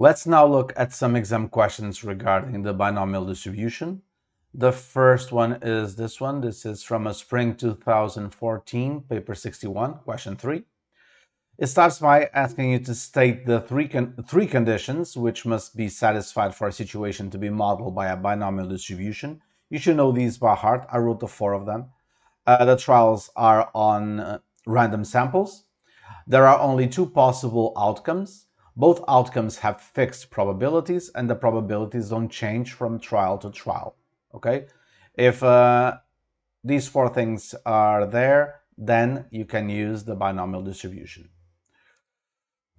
Let's now look at some exam questions regarding the binomial distribution. The first one is this one. This is from a spring 2014, paper 61, question 3. It starts by asking you to state the three conditions which must be satisfied for a situation to be modeled by a binomial distribution. You should know these by heart. I wrote the 4 of them. The trials are on random samples. There are only 2 possible outcomes. Both outcomes have fixed probabilities, and the probabilities don't change from trial to trial. Okay? If these 4 things are there, then you can use the binomial distribution.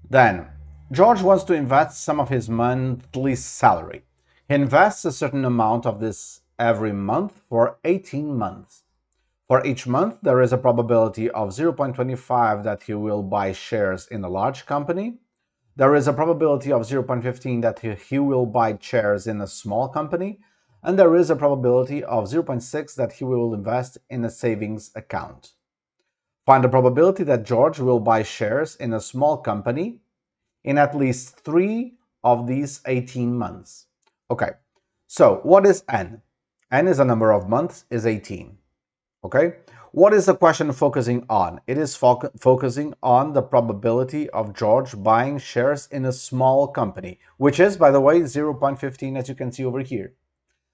Then, George wants to invest some of his monthly salary. He invests a certain amount of this every month for 18 months. For each month, there is a probability of 0.25 that he will buy shares in a large company. There is a probability of 0.15 that he will buy shares in a small company. And there is a probability of 0.6 that he will invest in a savings account. Find the probability that George will buy shares in a small company in at least 3 of these 18 months. Okay, so what is n? N is a number of months, is 18. Okay, what is the question focusing on? It is focusing on the probability of George buying shares in a small company, which is, by the way, 0.15, as you can see over here.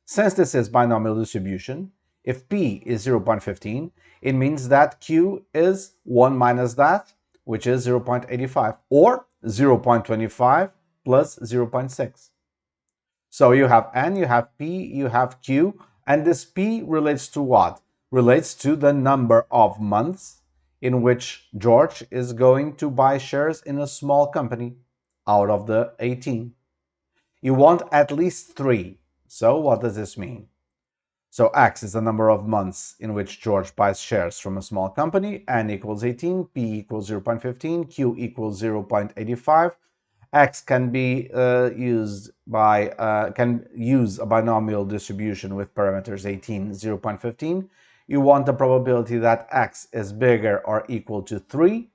Since this is binomial distribution, if P is 0.15, it means that Q is 1 minus that, which is 0.85, or 0.25 plus 0.6. So you have N, you have P, you have Q, and this P relates to what? Relates to the number of months in which George is going to buy shares in a small company out of the 18. You want at least 3. So what does this mean? So X is the number of months in which George buys shares from a small company. N equals 18, P equals 0.15, Q equals 0.85. X can be used by can use a binomial distribution with parameters 18, 0.15. You want the probability that X is bigger or equal to 3.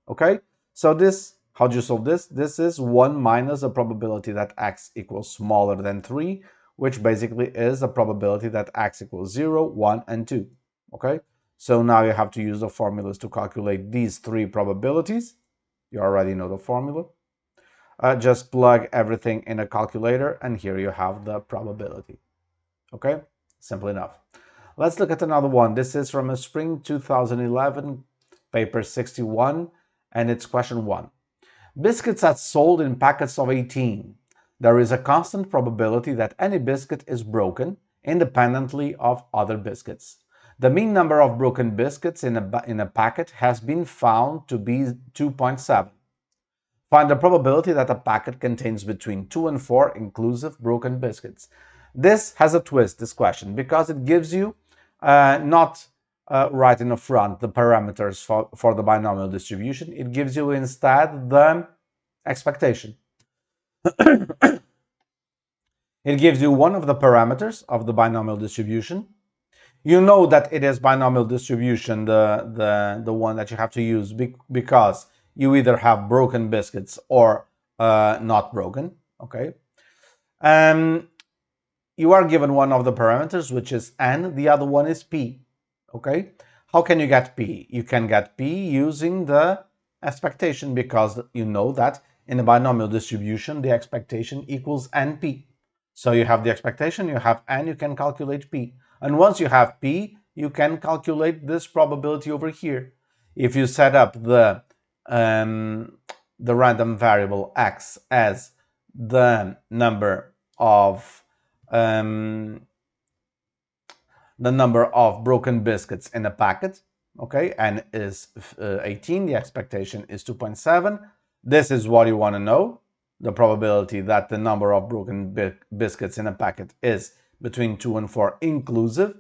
Okay, so this, how do you solve this? This is 1 minus the probability that X equals smaller than 3, which basically is a probability that X equals 0, 1, and 2. Okay, so now you have to use the formulas to calculate these 3 probabilities. You already know the formula. Just plug everything in a calculator, and here you have the probability. Okay, simple enough. Let's look at another one. This is from a spring 2011, paper 61, and it's question 1. Biscuits are sold in packets of 18. There is a constant probability that any biscuit is broken independently of other biscuits. The mean number of broken biscuits in a packet has been found to be 2.7. Find the probability that a packet contains between 2 and 4 inclusive broken biscuits. This has a twist, this question, because it gives you not right in the front the parameters for the binomial distribution. It gives you instead the expectation. It gives you one of the parameters of the binomial distribution. You know that it is binomial distribution, the one that you have to use because you either have broken biscuits or not broken. Okay. You are given one of the parameters, which is n. The other one is p. Okay. How can you get p? You can get p using the expectation, because you know that in a binomial distribution, the expectation equals np. So you have the expectation, you have n, you can calculate p. And once you have p, you can calculate this probability over here. If you set up the random variable x as the number of broken biscuits in a packet, okay, and is 18, the expectation is 2.7. This is what you want to know, the probability that the number of broken biscuits in a packet is between 2 and 4 inclusive.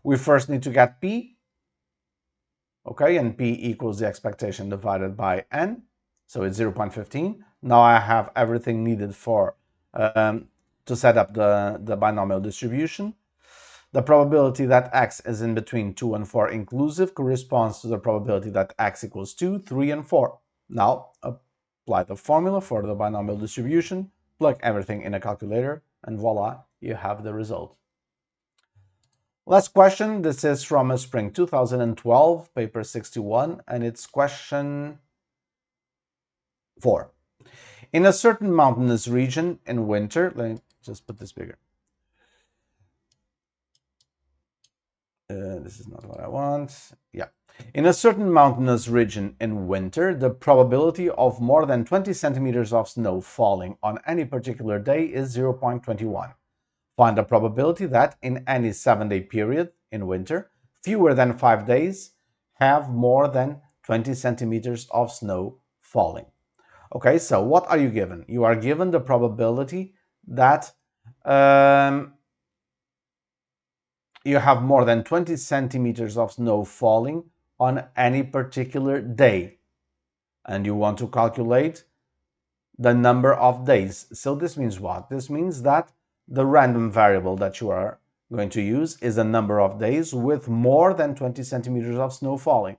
We first need to get p, okay, and p equals the expectation divided by n, so it's 0.15. Now I have everything needed for to set up the binomial distribution. The probability that x is in between 2 and 4 inclusive corresponds to the probability that x equals 2, 3, and 4. Now apply the formula for the binomial distribution, plug everything in a calculator, and voila, you have the result. Last question. This is from spring 2012, paper 61, and it's question 4. In a certain mountainous region in winter, let me just put this bigger. This is not what I want. Yeah. In a certain mountainous region in winter, the probability of more than 20 centimeters of snow falling on any particular day is 0.21. Find the probability that in any 7-day period in winter, fewer than 5 days have more than 20 centimeters of snow falling. Okay, so what are you given? You are given the probability that you have more than 20 centimeters of snow falling on any particular day. And you want to calculate the number of days. So this means what? This means that the random variable that you are going to use is a number of days with more than 20 centimeters of snow falling.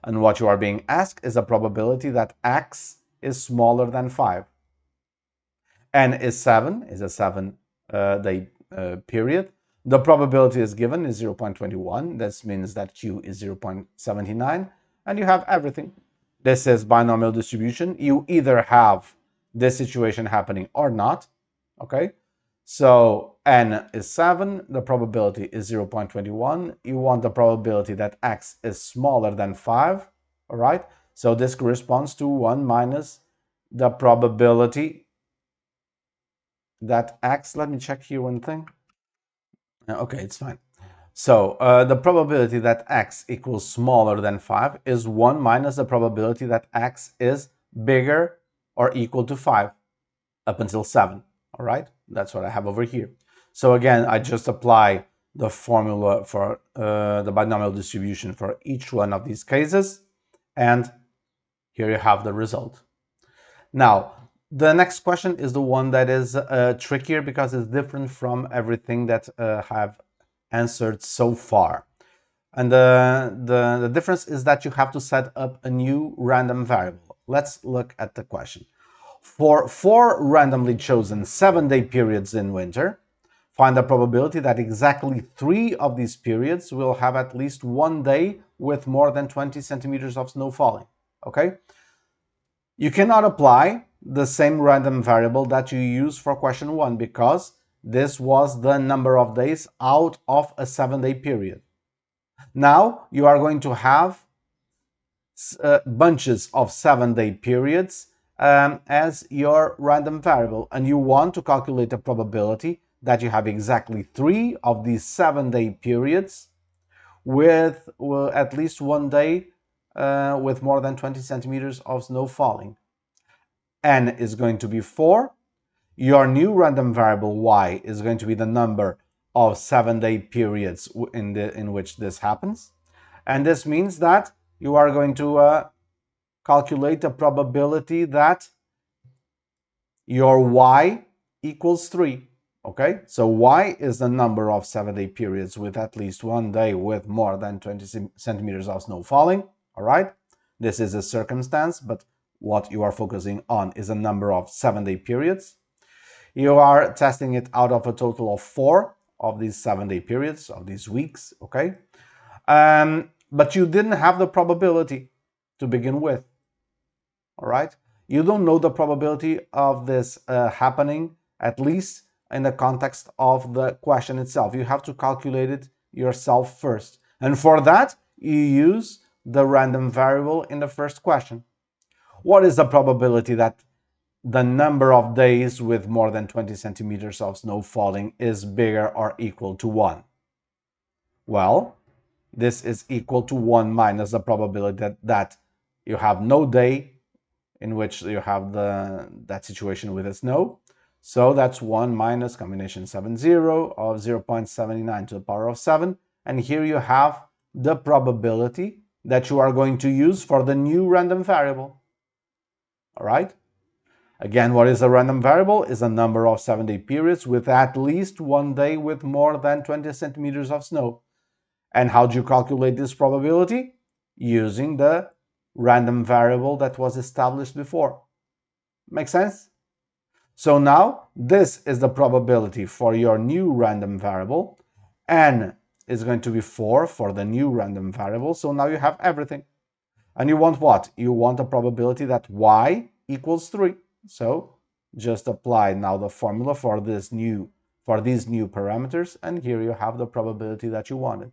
And what you are being asked is a probability that x is smaller than 5. N is 7, is a 7-day period. The probability is given is 0.21. This means that Q is 0.79. And you have everything. This is binomial distribution. You either have this situation happening or not. Okay? So N is 7. The probability is 0.21. You want the probability that X is smaller than 5. All right? So this corresponds to 1 minus the probability that X, let me check here one thing. Okay, it's fine. So the probability that x equals smaller than 5 is 1 minus the probability that x is bigger or equal to 5 up until 7. All right, that's what I have over here. So again, I just apply the formula for the binomial distribution for each one of these cases, and here you have the result. Now, the next question is the one that is trickier because it's different from everything that I've answered so far. And the difference is that you have to set up a new random variable. Let's look at the question. For 4 randomly chosen 7-day periods in winter, find the probability that exactly 3 of these periods will have at least 1 day with more than 20 centimeters of snow falling. Okay? You cannot apply the same random variable that you used for question 1 because this was the number of days out of a 7-day period. Now you are going to have bunches of 7-day periods as your random variable, and you want to calculate a probability that you have exactly 3 of these 7-day periods with at least 1 day with more than 20 centimeters of snow falling. N is going to be 4. Your new random variable y is going to be the number of 7-day periods in which this happens. And this means that you are going to calculate the probability that your y equals 3. Okay, so y is the number of 7-day periods with at least 1 day with more than 20 centimeters of snow falling. All right, this is a circumstance, but what you are focusing on is a number of 7-day periods. You are testing it out of a total of 4 of these 7-day periods, of these weeks, okay? But you didn't have the probability to begin with, all right? You don't know the probability of this happening, at least in the context of the question itself. You have to calculate it yourself first. And for that, you use the random variable in the first question. What is the probability that the number of days with more than 20 centimeters of snow falling is bigger or equal to 1? Well, this is equal to 1 minus the probability that you have no day in which you have that situation with the snow. So that's 1 minus combination 70 of 0.79 to the power of 7. And here you have the probability that you are going to use for the new random variable. All right? Again, what is a random variable? Is a number of 7-day periods with at least 1 day with more than 20 centimeters of snow. And how do you calculate this probability? Using the random variable that was established before. Make sense? So now this is the probability for your new random variable. N is going to be 4 for the new random variable. So now you have everything. And you want what? You want a probability that y equals 3. So just apply now the formula for these new parameters, and here you have the probability that you wanted.